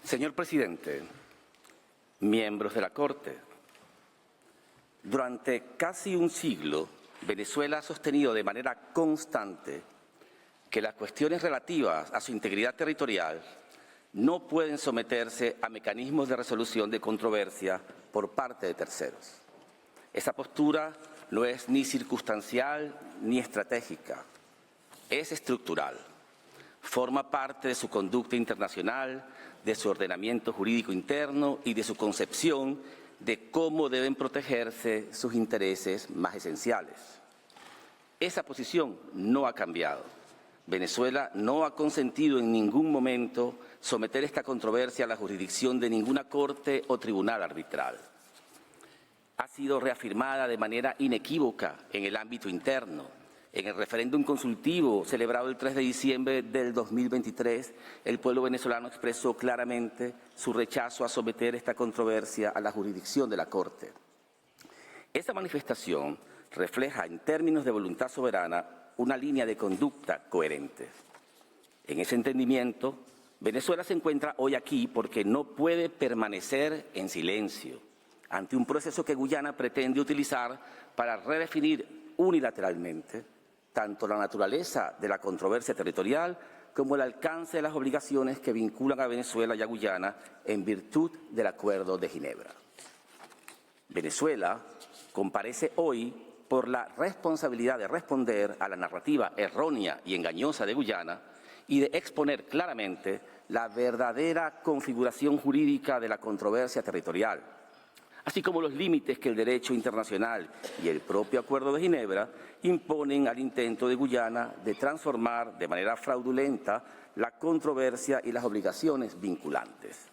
Señor presidente, miembros de la Corte, durante casi un siglo, Venezuela ha sostenido de manera constante que las cuestiones relativas a su integridad territorial no pueden someterse a mecanismos de resolución de controversia por parte de terceros. Esa postura no es ni circunstancial ni estratégica, es estructural. Forma parte de su conducta internacional, de su ordenamiento jurídico interno y de su concepción de cómo deben protegerse sus intereses más esenciales. Esa posición no ha cambiado. Venezuela no ha consentido en ningún momento someter esta controversia a la jurisdicción de ninguna corte o tribunal arbitral. Ha sido reafirmada de manera inequívoca en el ámbito interno. En el referéndum consultivo celebrado el 3 de diciembre del 2023, el pueblo venezolano expresó claramente su rechazo a someter esta controversia a la jurisdicción de la Corte. Esa manifestación refleja en términos de voluntad soberana una línea de conducta coherente. En ese entendimiento, Venezuela se encuentra hoy aquí porque no puede permanecer en silencio ante un proceso que Guyana pretende utilizar para redefinir unilateralmente tanto la naturaleza de la controversia territorial como el alcance de las obligaciones que vinculan a Venezuela y a Guyana en virtud del Acuerdo de Ginebra. Venezuela comparece hoy por la responsabilidad de responder a la narrativa errónea y engañosa de Guyana y de exponer claramente la verdadera configuración jurídica de la controversia territorial, así como los límites que el derecho internacional y el propio Acuerdo de Ginebra imponen al intento de Guyana de transformar de manera fraudulenta la controversia y las obligaciones vinculantes.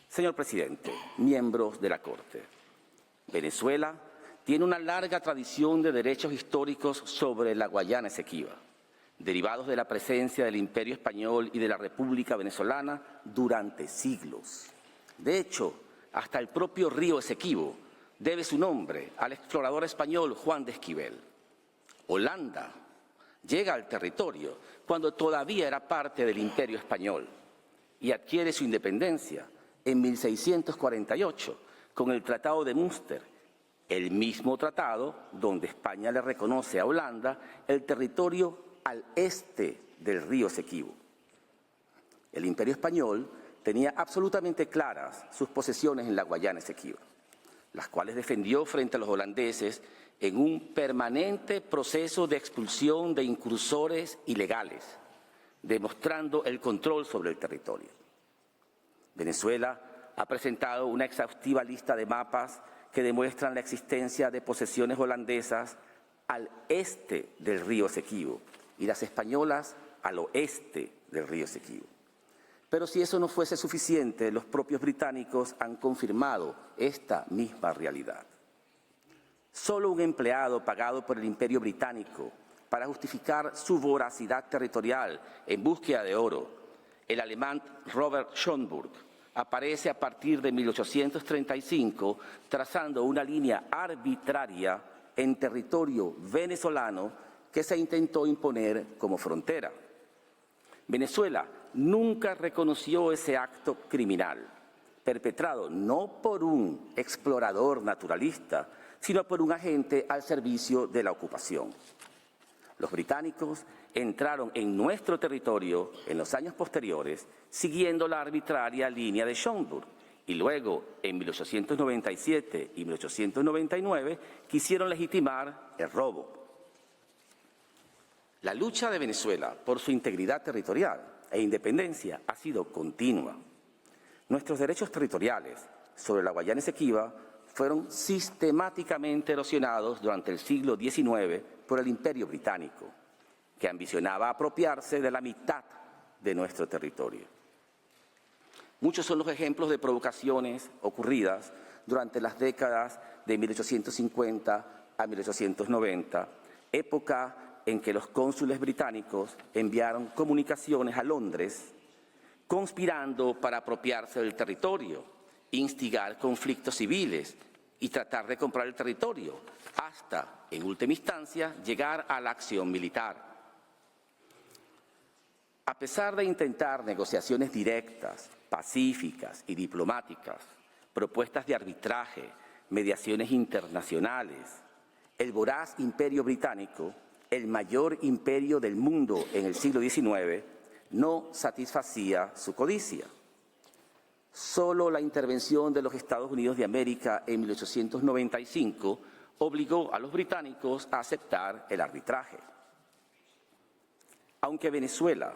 Señor presidente, miembros de la Corte, Venezuela tiene una larga tradición de derechos históricos sobre la Guayana Esequiba, derivados de la presencia del Imperio Español y de la República Venezolana durante siglos. De hecho, hasta el propio río Esequibo debe su nombre al explorador español Juan de Esquivel. Holanda llega al territorio cuando todavía era parte del Imperio Español y adquiere su independencia en 1648 con el Tratado de Münster, el mismo tratado donde España le reconoce a Holanda el territorio al este del río Esequibo. El Imperio Español tenía absolutamente claras sus posesiones en la Guayana Esequiba, las cuales defendió frente a los holandeses en un permanente proceso de expulsión de incursores ilegales, demostrando el control sobre el territorio. Venezuela ha presentado una exhaustiva lista de mapas que demuestran la existencia de posesiones holandesas al este del río Esequibo y las españolas al oeste del río Esequibo. Pero si eso no fuese suficiente, los propios británicos han confirmado esta misma realidad. Solo un empleado pagado por el Imperio Británico para justificar su voracidad territorial en búsqueda de oro, el alemán Robert Schönburg, aparece a partir de 1835 trazando una línea arbitraria en territorio venezolano que se intentó imponer como frontera. Venezuela nunca reconoció ese acto criminal, perpetrado no por un explorador naturalista, sino por un agente al servicio de la ocupación. Los británicos entraron en nuestro territorio en los años posteriores siguiendo la arbitraria línea de Schönburg y luego, en 1897 y 1899, quisieron legitimar el robo. La lucha de Venezuela por su integridad territorial e independencia ha sido continua. Nuestros derechos territoriales sobre la Guayana Esequiba fueron sistemáticamente erosionados durante el siglo XIX por el Imperio Británico, que ambicionaba apropiarse de la mitad de nuestro territorio. Muchos son los ejemplos de provocaciones ocurridas durante las décadas de 1850 a 1890, época en que los cónsules británicos enviaron comunicaciones a Londres conspirando para apropiarse del territorio, instigar conflictos civiles y tratar de comprar el territorio, hasta, en última instancia, llegar a la acción militar. A pesar de intentar negociaciones directas, pacíficas y diplomáticas, propuestas de arbitraje, mediaciones internacionales, el voraz imperio británico, el mayor imperio del mundo en el siglo XIX, no satisfacía su codicia. Solo la intervención de los Estados Unidos de América en 1895 obligó a los británicos a aceptar el arbitraje. Aunque Venezuela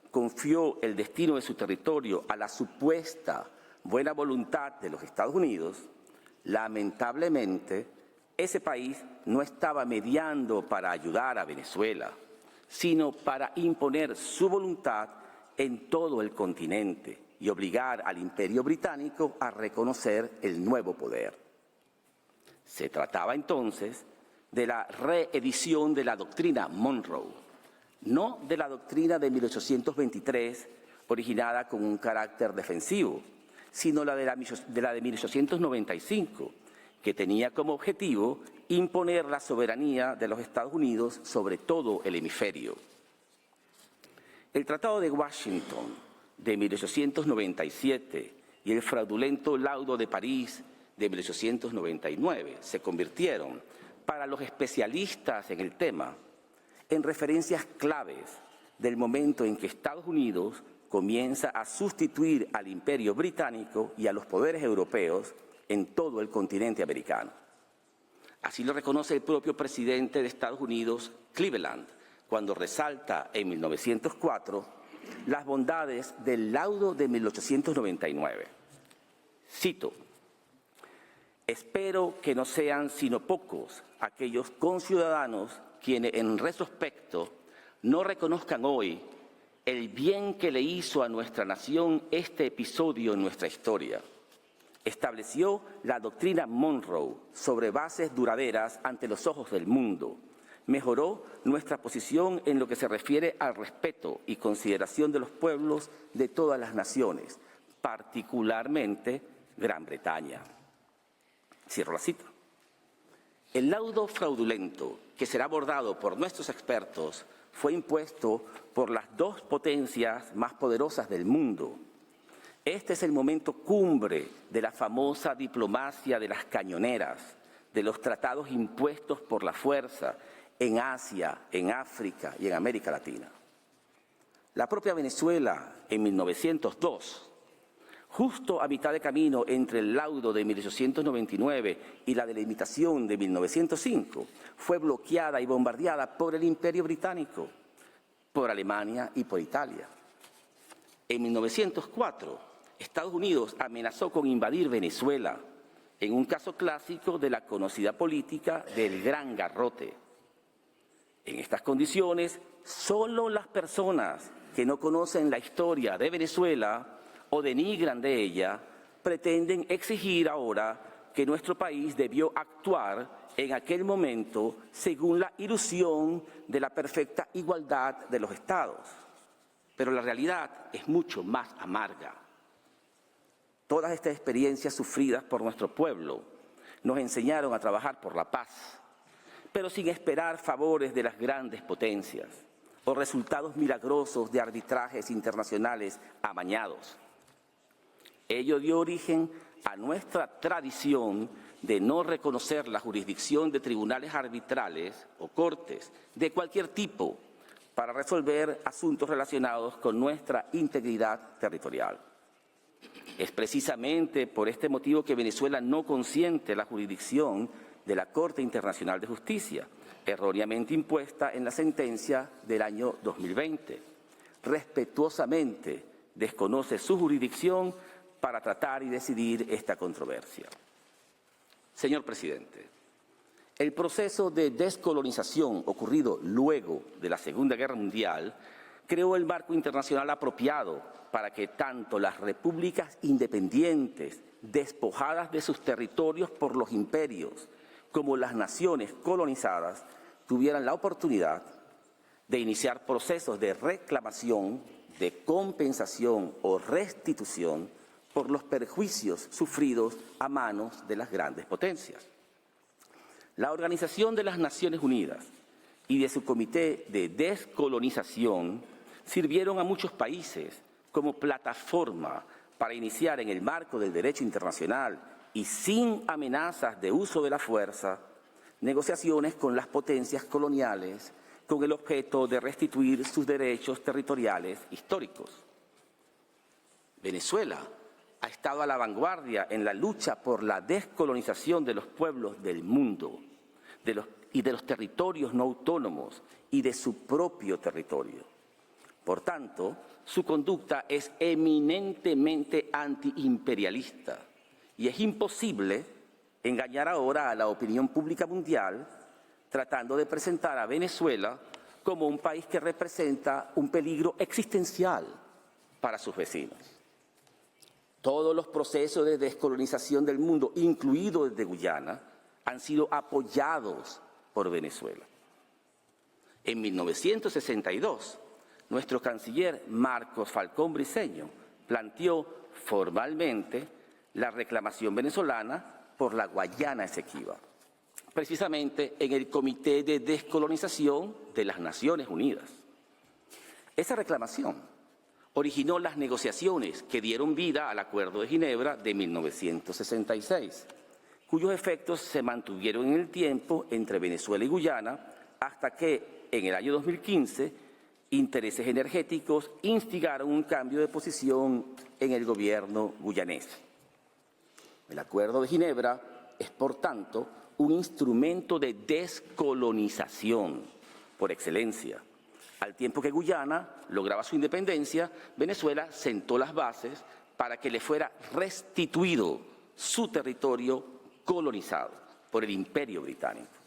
confió el destino de su territorio a la supuesta buena voluntad de los Estados Unidos, lamentablemente ese país no estaba mediando para ayudar a Venezuela, sino para imponer su voluntad en todo el continente y obligar al Imperio Británico a reconocer el nuevo poder. Se trataba entonces de la reedición de la doctrina Monroe, no de la doctrina de 1823, originada con un carácter defensivo, sino la de 1895, que tenía como objetivo imponer la soberanía de los Estados Unidos sobre todo el hemisferio. El Tratado de Washington de 1897 y el fraudulento Laudo de París de 1899 se convirtieron, para los especialistas en el tema, en referencias claves del momento en que Estados Unidos comienza a sustituir al Imperio Británico y a los poderes europeos en todo el continente americano. Así lo reconoce el propio presidente de Estados Unidos, Cleveland, cuando resalta en 1904 las bondades del Laudo de 1899. Cito: «Espero que no sean sino pocos aquellos conciudadanos quienes en retrospecto no reconozcan hoy el bien que le hizo a nuestra nación este episodio en nuestra historia. Estableció la doctrina Monroe sobre bases duraderas ante los ojos del mundo. Mejoró nuestra posición en lo que se refiere al respeto y consideración de los pueblos de todas las naciones, particularmente Gran Bretaña». Cierro la cita. El laudo fraudulento que será abordado por nuestros expertos fue impuesto por las dos potencias más poderosas del mundo. Este es el momento cumbre de la famosa diplomacia de las cañoneras, de los tratados impuestos por la fuerza en Asia, en África y en América Latina. La propia Venezuela, en 1902, justo a mitad de camino entre el laudo de 1899 y la delimitación de 1905, fue bloqueada y bombardeada por el Imperio Británico, por Alemania y por Italia. En 1904, Estados Unidos amenazó con invadir Venezuela, en un caso clásico de la conocida política del Gran Garrote. En estas condiciones, solo las personas que no conocen la historia de Venezuela o denigran de ella, pretenden exigir ahora que nuestro país debió actuar en aquel momento según la ilusión de la perfecta igualdad de los Estados. Pero la realidad es mucho más amarga. Todas estas experiencias sufridas por nuestro pueblo nos enseñaron a trabajar por la paz, pero sin esperar favores de las grandes potencias o resultados milagrosos de arbitrajes internacionales amañados. Ello dio origen a nuestra tradición de no reconocer la jurisdicción de tribunales arbitrales o cortes de cualquier tipo para resolver asuntos relacionados con nuestra integridad territorial. Es precisamente por este motivo que Venezuela no consiente la jurisdicción de la Corte Internacional de Justicia, erróneamente impuesta en la sentencia del año 2020. Respetuosamente desconoce su jurisdicción para tratar y decidir esta controversia. Señor presidente, el proceso de descolonización ocurrido luego de la Segunda Guerra Mundial creó el marco internacional apropiado para que tanto las repúblicas independientes, despojadas de sus territorios por los imperios, como las naciones colonizadas, tuvieran la oportunidad de iniciar procesos de reclamación, de compensación o restitución por los perjuicios sufridos a manos de las grandes potencias. La Organización de las Naciones Unidas y de su Comité de Descolonización sirvieron a muchos países como plataforma para iniciar en el marco del derecho internacional y sin amenazas de uso de la fuerza, negociaciones con las potencias coloniales con el objeto de restituir sus derechos territoriales históricos. Venezuela ha estado a la vanguardia en la lucha por la descolonización de los pueblos del mundo y de los territorios no autónomos y de su propio territorio. Por tanto, su conducta es eminentemente antiimperialista y es imposible engañar ahora a la opinión pública mundial tratando de presentar a Venezuela como un país que representa un peligro existencial para sus vecinos. Todos los procesos de descolonización del mundo, incluido el de Guyana, han sido apoyados por Venezuela. En 1962, nuestro canciller Marcos Falcón Briceño planteó formalmente la reclamación venezolana por la Guayana Esequiba, precisamente en el Comité de Descolonización de las Naciones Unidas. Esa reclamación originó las negociaciones que dieron vida al Acuerdo de Ginebra de 1966, cuyos efectos se mantuvieron en el tiempo entre Venezuela y Guyana hasta que, en el año 2015, intereses energéticos instigaron un cambio de posición en el gobierno guyanés. El Acuerdo de Ginebra es, por tanto, un instrumento de descolonización por excelencia. Al tiempo que Guyana lograba su independencia, Venezuela sentó las bases para que le fuera restituido su territorio colonizado por el Imperio Británico.